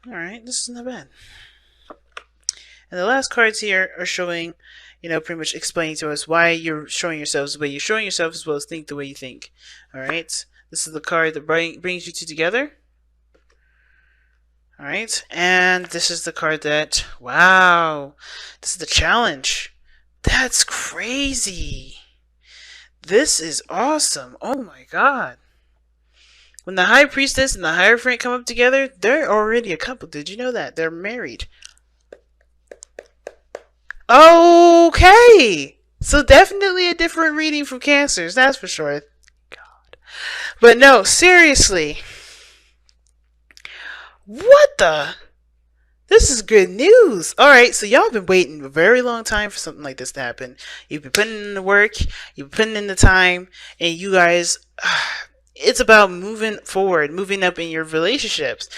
Alright, this is not bad. And the last cards here are showing, pretty much explaining to us why you're showing yourselves the way you're showing yourself, as well as think the way you think. Alright, this is the card that brings you two together. Alright, and this is the card that, wow, this is the challenge. That's crazy. This is awesome. Oh my god. When the High Priestess and the Hierophant come up together, they're already a couple. Did you know that? They're married. Okay. So definitely a different reading from Cancers, that's for sure. God. But no, seriously. What the? This is good news. Alright, so y'all been waiting a very long time for something like this to happen. You've been putting in the work, you've been putting in the time, and you guys, it's about moving forward, moving up in your relationships.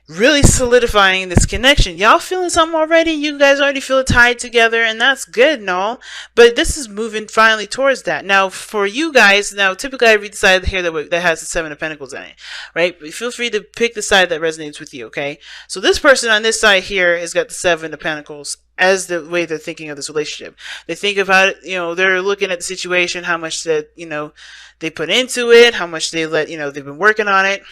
Really solidifying this connection. Y'all feeling something already? You guys already feel tied together, and that's good and all. But this is moving finally towards that. Now, for you guys, typically I read the side here that has the Seven of Pentacles in it, right? But feel free to pick the side that resonates with you, okay? So this person on this side here has got the Seven of Pentacles as the way they're thinking of this relationship. They think about it, they're looking at the situation, how much that, they put into it, how much they let, they've been working on it,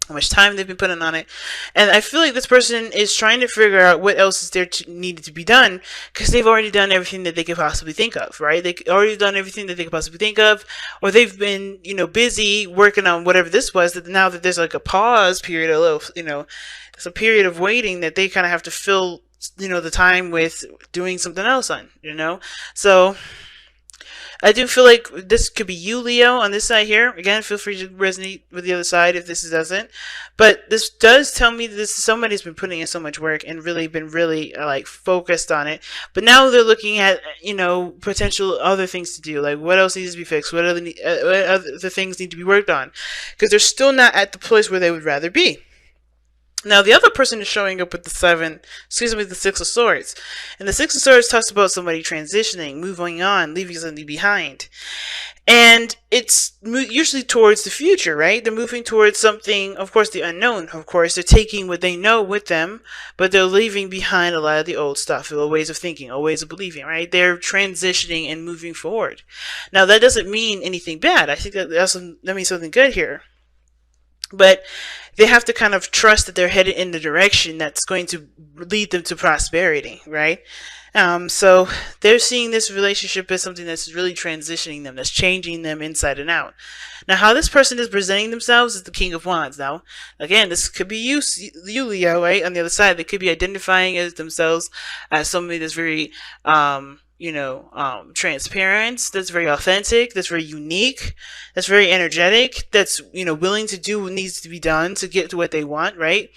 how much time they've been putting on it. And I feel like this person is trying to figure out what else is there needed to be done, because they've already done everything that they could possibly think of, right? They already done everything that they could possibly think of, or they've been, busy working on whatever this was, that now that there's like a pause period, a little, it's a period of waiting that they kind of have to fill, the time with doing something else on, So I do feel like this could be you, Leo, on this side here. Again, feel free to resonate with the other side if this doesn't. But this does tell me that this is somebody who's been putting in so much work and really been like focused on it. But now they're looking at, potential other things to do. Like what else needs to be fixed? What other things need to be worked on? Because they're still not at the place where they would rather be. Now, the other person is showing up with the the Six of Swords. And the Six of Swords talks about somebody transitioning, moving on, leaving something behind. And it's usually towards the future, right? They're moving towards something, of course, the unknown. Of course, they're taking what they know with them, but they're leaving behind a lot of the old stuff, old ways of thinking, old ways of believing, right? They're transitioning and moving forward. Now, that doesn't mean anything bad. I think that means something good here. But they have to kind of trust that they're headed in the direction that's going to lead them to prosperity, right? So they're seeing this relationship as something that's really transitioning them, that's changing them inside and out. Now, how this person is presenting themselves is the King of Wands. Now, again, this could be you, Leo, right? On the other side, they could be identifying as themselves as somebody that's very, transparent, that's very authentic, that's very unique, that's very energetic, that's, willing to do what needs to be done to get to what they want, right?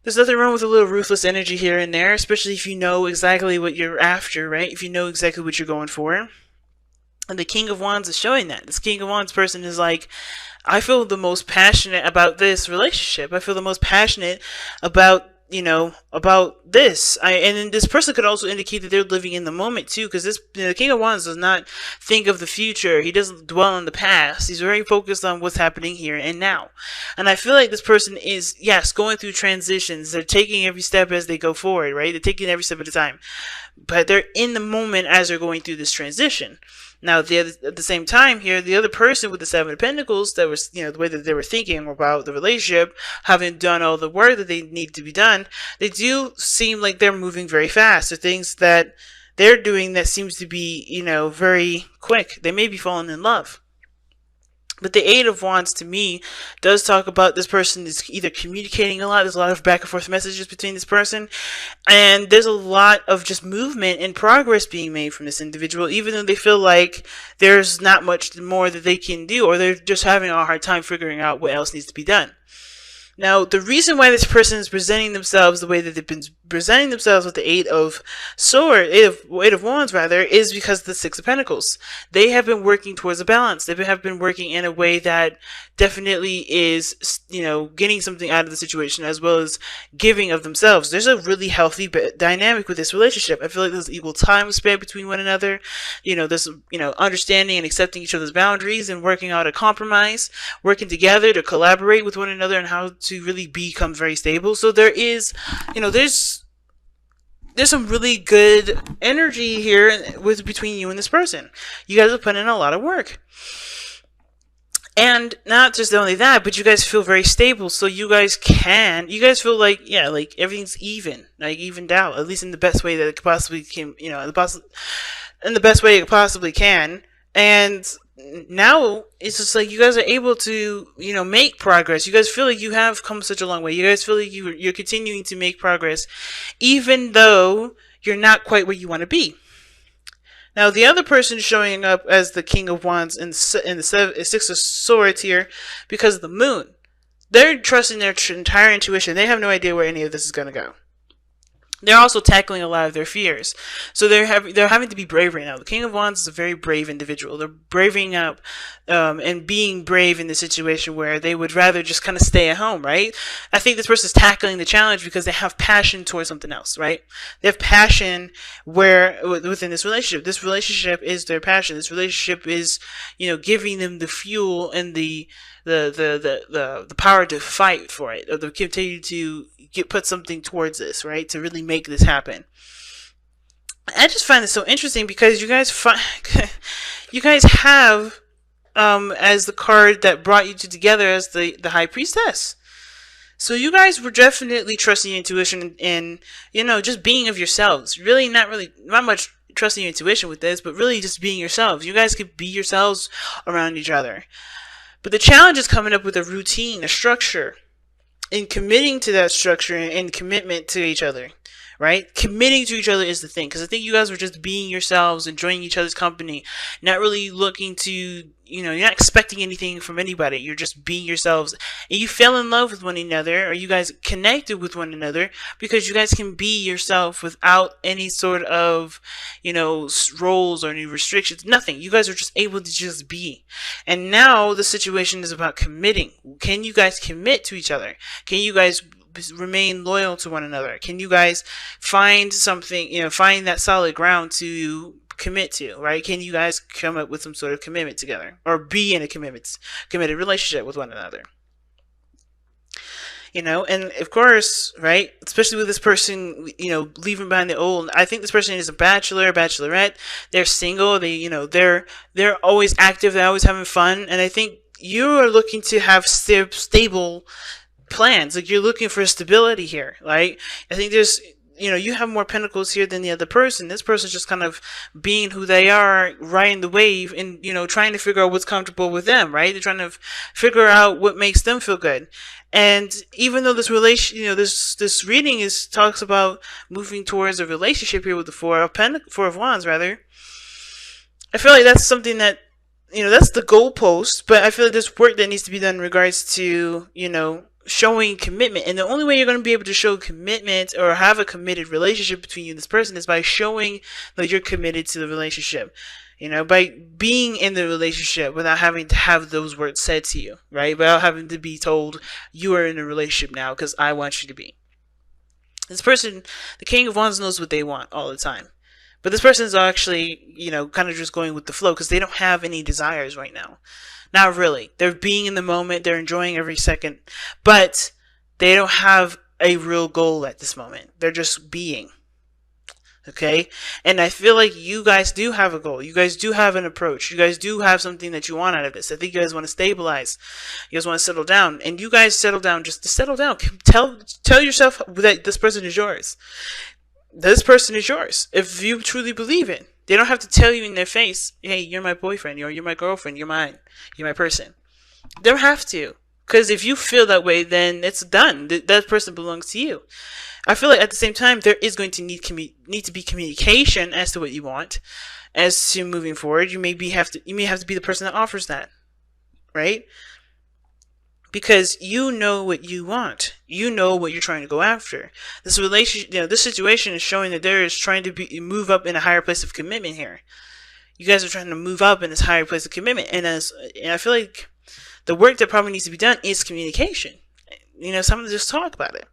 There's nothing wrong with a little ruthless energy here and there, especially if you know exactly what you're after, right? If you know exactly what you're going for. And the King of Wands is showing that. This King of Wands person is like, I feel the most passionate about this relationship. I feel the most passionate about about this. And then this person could also indicate that they're living in the moment too, because this the King of Wands does not think of the future. He doesn't dwell on the past. He's very focused on what's happening here and now. And I feel like this person is, yes, going through transitions. They're taking every step as they go forward, right? They're taking every step at a time. But they're in the moment as they're going through this transition. Now, at the same time here, the other person with the Seven of Pentacles, that was, the way that they were thinking about the relationship, having done all the work that they need to be done, they do seem like they're moving very fast. The things that they're doing that seems to be, very quick. They may be falling in love. But the Eight of Wands, to me, does talk about this person is either communicating a lot. There's a lot of back and forth messages between this person. And there's a lot of just movement and progress being made from this individual, even though they feel like there's not much more that they can do, or they're just having a hard time figuring out what else needs to be done. Now, the reason why this person is presenting themselves the way that they've been presenting themselves with the eight of wands rather, is because of the Six of Pentacles. They have been working towards a balance. They have been working in a way that definitely is, getting something out of the situation as well as giving of themselves. There's a really healthy dynamic with this relationship. I feel like there's equal time spent between one another. There's, understanding and accepting each other's boundaries and working out a compromise, working together to collaborate with one another and how to really become very stable. So there is, there's some really good energy here between you and this person. You guys have put in a lot of work. And not just only that, but you guys feel very stable, so you guys feel like, like everything's evened out, at least in the best way that it possibly can, in the best way it possibly can. And now it's just like you guys are able to, make progress. You guys feel like you have come such a long way. You guys feel like you're continuing to make progress, even though you're not quite where you want to be. Now, the other person showing up as the King of Wands in the Six of Swords here because of the Moon. They're trusting their entire intuition. They have no idea where any of this is going to go. They're also tackling a lot of their fears. So they're having to be brave right now. The King of Wands is a very brave individual. They're braving up and being brave in the situation where they would rather just kind of stay at home, right? I think this person's tackling the challenge because they have passion towards something else, right? They have passion within this relationship. This relationship is their passion. This relationship is, giving them the fuel and the power to fight for it, or to continue to put something towards this, right? To really make this happen. I just find it so interesting because you guys have as the card that brought you two together as the High Priestess. So you guys were definitely trusting your intuition and just being of yourselves. Not much trusting your intuition with this, but really just being yourselves. You guys could be yourselves around each other. But the challenge is coming up with a routine, a structure, and committing to that structure and commitment to each other, right? Committing to each other is the thing, because I think you guys were just being yourselves, enjoying each other's company, not really looking to, you're not expecting anything from anybody. You're just being yourselves, and you fell in love with one another, or you guys connected with one another because you guys can be yourself without any sort of, roles or any restrictions, nothing. You guys are just able to just be. And now the situation is about committing. Can you guys commit to each other? Can you guys remain loyal to one another? Can you guys find something, find that solid ground to commit to, right? Can you guys come up with some sort of commitment together, or be in a committed relationship with one another? And of course, right, especially with this person, leaving behind the old, I think this person is a bachelor, bachelorette. They're single. They're always active. They're always having fun. And I think you are looking to have stable plans. Like, you're looking for stability here, right? I think there's, you have more pentacles here than the other person. This person's just kind of being who they are, riding the wave, and, trying to figure out what's comfortable with them, right? They're trying to figure out what makes them feel good. And even though this this reading talks about moving towards a relationship here with the Four of Wands, rather, I feel like that's something that, that's the goalpost, but I feel like there's work that needs to be done in regards to, showing commitment. And the only way you're going to be able to show commitment or have a committed relationship between you and this person is by showing that you're committed to the relationship. By being in the relationship without having to have those words said to you, right? Without having to be told, you are in a relationship now because I want you to be. This person, the King of Wands, knows what they want all the time. But this person is actually, kind of just going with the flow because they don't have any desires right now. Not really. They're being in the moment. They're enjoying every second. But they don't have a real goal at this moment. They're just being. Okay? And I feel like you guys do have a goal. You guys do have an approach. You guys do have something that you want out of this. I think you guys want to stabilize. You guys want to settle down. And you guys settle down just to settle down. Tell yourself that this person is yours. This person is yours. If you truly believe it. They don't have to tell you in their face, hey, you're my boyfriend, or you're my girlfriend, you're mine, you're my person. They don't have to. Because if you feel that way, then it's done. That person belongs to you. I feel like at the same time, there is going to need to be communication as to what you want. As to moving forward, you may have to be the person that offers that. Right? because you know what you want. You know what you're trying to go after. This relationship, this situation is showing that there is trying to move up in a higher place of commitment here. You guys are trying to move up in this higher place of commitment, and I feel like the work that probably needs to be done is communication. Someone just talk about it.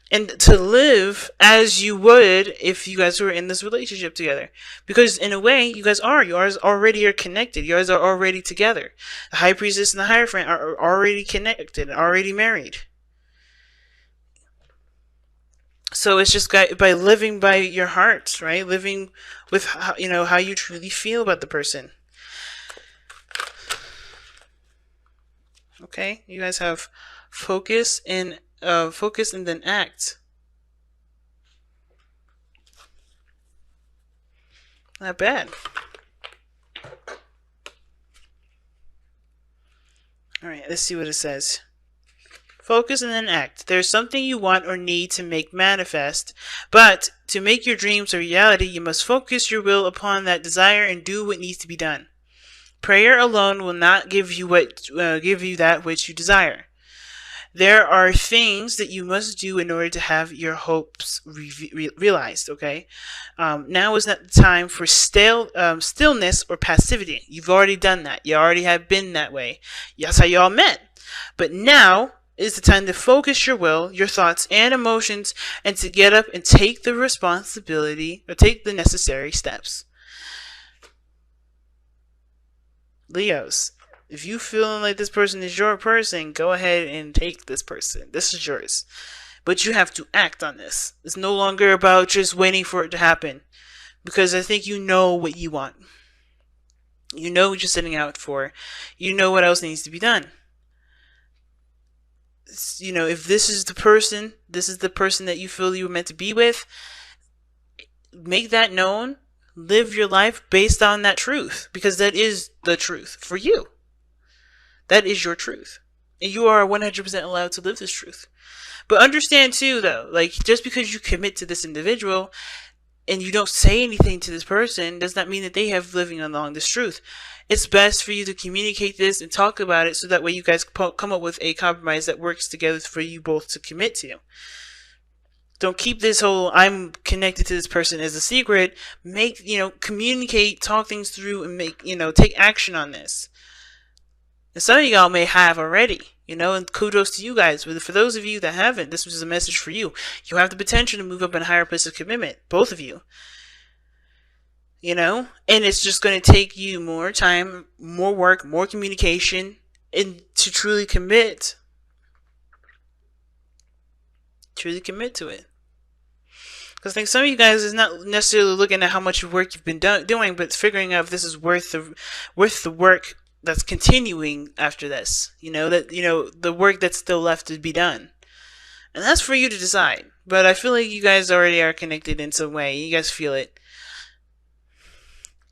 And to live as you would if you guys were in this relationship together. Because in a way, you guys already are connected. You guys are already together. The High Priestess and the Hierophant are already connected, already married. So it's just by living by your hearts, right? Living with how you truly feel about the person. Okay, you guys have focus and then act. Not bad. Alright, let's see what it says. Focus and then act. There's something you want or need to make manifest, but to make your dreams a reality, you must focus your will upon that desire and do what needs to be done. Prayer alone will not give you that which you desire. There are things that you must do in order to have your hopes realized, okay? Now is not the time for stillness or passivity. You've already done that. You already have been that way. That's how y'all met. But now is the time to focus your will, your thoughts, and emotions, and to get up and take the responsibility, or take the necessary steps. Leos, if you feeling like this person is your person, go ahead and take this person. This is yours. But you have to act on this. It's no longer about just waiting for it to happen. Because I think you know what you want. You know what you're setting out for. You know what else needs to be done. If this is the person that you feel you were meant to be with, make that known. Live your life based on that truth. Because that is the truth for you. That is your truth. And you are 100% allowed to live this truth. But understand too, though, like, just because you commit to this individual and you don't say anything to this person does not mean that they have living along this truth. It's best for you to communicate this and talk about it so that way you guys come up with a compromise that works together for you both to commit to. Don't keep this whole I'm connected to this person as a secret. Communicate, talk things through, and take action on this. And some of y'all may have already, and kudos to you guys. But for those of you that haven't, this was a message for you. You have the potential to move up in a higher place of commitment, both of you. And it's just going to take you more time, more work, more communication, and to truly commit. Truly commit to it. Because I think some of you guys is not necessarily looking at how much work you've been doing, but figuring out if this is worth the work that's continuing after this. The work that's still left to be done. And that's for you to decide. But I feel like you guys already are connected in some way. You guys feel it.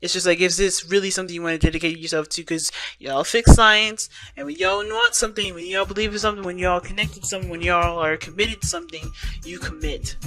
It's just like, is this really something you want to dedicate yourself to? Because y'all fix science, and when y'all want something, when y'all believe in something, when y'all connected to something, when y'all are committed to something, you commit.